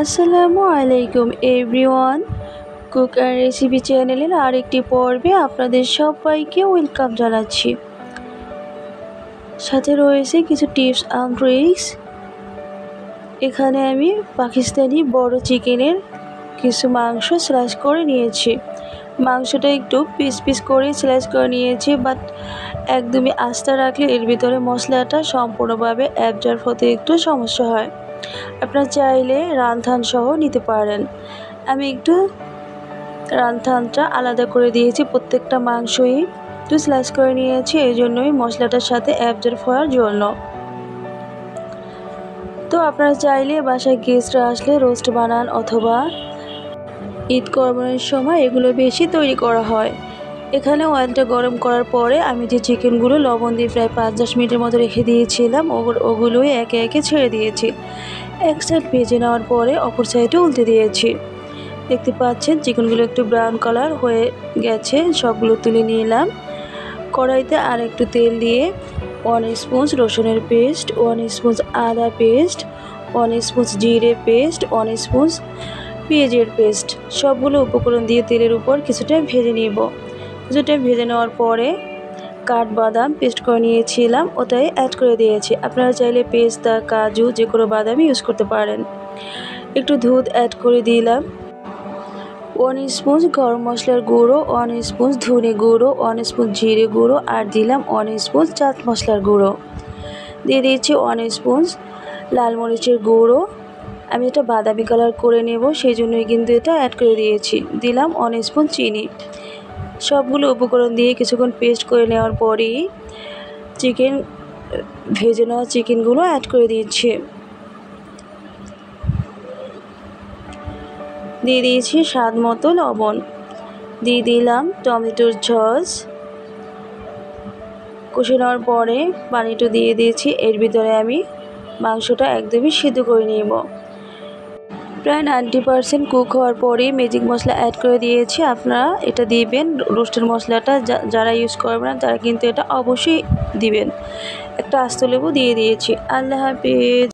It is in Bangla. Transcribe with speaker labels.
Speaker 1: আসসালামু আলাইকুম এভরিওয়ান। কুক অ্যান্ড রেসিপি চ্যানেলের আরেকটি পর্বে আপনাদের সবাইকে ওয়েলকাম জানাচ্ছি। সাথে রয়েছে কিছু টিপস অ্যান্ড ট্রিক্স। এখানে আমি পাকিস্তানি বড় চিকেনের কিছু মাংস স্লাইস করে নিয়েছি। মাংসটা একটু পিস পিস করে স্লাইস করে নিয়েছি, বাট একদমই আস্তে রাখলে এর ভিতরে মশলাটা সম্পূর্ণভাবে অ্যাবজর্ব হতে একটু সমস্যা হয়। আপনারা চাইলে রানথান সহ নিতে পারেন। আমি একটু রানথানটা আলাদা করে দিয়েছি, প্রত্যেকটা মাংসই একটু স্লাইস করে নিয়েছি, এই জন্যই মশলাটার সাথে অ্যাবজর্ব হওয়ার জন্য। তো আপনারা চাইলে বাসায় গেস্টরা আসলে রোস্ট বানান, অথবা ঈদ কোরবানির সময় এগুলো বেশি তৈরি করা হয়। এখানে অয়েলটা গরম করার পরে আমি যে চিকেনগুলো লবণ দিয়ে প্রায় 5-10 মিনিটের মতো রেখে দিয়েছিলাম, ওগুলোই একে একে ছেড়ে দিয়েছি। এক সাইড ভেজে নেওয়ার পরে অপর সাইডে উল্টে দিয়েছি। দেখতে পাচ্ছেন চিকেনগুলো একটু ব্রাউন কালার হয়ে গেছে, সবগুলো তুলে নিলাম। কড়াইতে আর একটু তেল দিয়ে 1 স্পুন রসুনের পেস্ট, 1 স্পুন আদা পেস্ট, 1 স্পুন জিরে পেস্ট, 1 স্পুন পেঁয়াজের পেস্ট, সবগুলো উপকরণ দিয়ে তেলের উপর কিছুটা ভেজে নিব। কিছুটা ভেজে নেওয়ার পরে কাঠবাদাম পেস্ট করে নিয়েছিলাম, ওটাই অ্যাড করে দিয়েছি। আপনারা চাইলে পেস্তা, কাজু যে কোনো বাদামই ইউজ করতে পারেন। একটু দুধ অ্যাড করে দিলাম। 1 স্পুন গরম মশলার গুঁড়ো, 1 স্পুন ধনে গুঁড়ো, 1 স্পুন জিরে গুঁড়ো, আর দিলাম 1 স্পুন চাট মশলার গুঁড়ো। দিয়ে দিয়েছি 1 স্পুন লাল মরিচের গুঁড়ো। আমি এটা বাদামি কালার করে নেব, সেই জন্যই কিন্তু এটা অ্যাড করে দিয়েছি। দিলাম 1 স্পুন চিনি। সবগুলো উপকরণ দিয়ে কিছুক্ষণ পেস্ট করে নেওয়ার পরেই ভেজে নেওয়া চিকেনগুলো অ্যাড করে দিচ্ছি। দিয়ে দিয়েছি স্বাদ মতো লবণ, দিয়ে দিলাম টমেটোর সস। কষে নেওয়ার পরে পানিটা দিয়ে দিয়েছি। এর ভিতরে আমি মাংসটা একদমই সিদ্ধ করে নেব। প্রায় 90% কুক হওয়ার পরে ম্যাজিক মশলা অ্যাড করে দিয়েছি। আপনারা এটা দিবেন, রোস্টের মশলাটা যারা ইউজ করবেন না তারা কিন্তু এটা অবশ্যই দিবেন। একটা আস্ত লেবু দিয়ে দিয়েছি। আল্লাহ হাফেজ।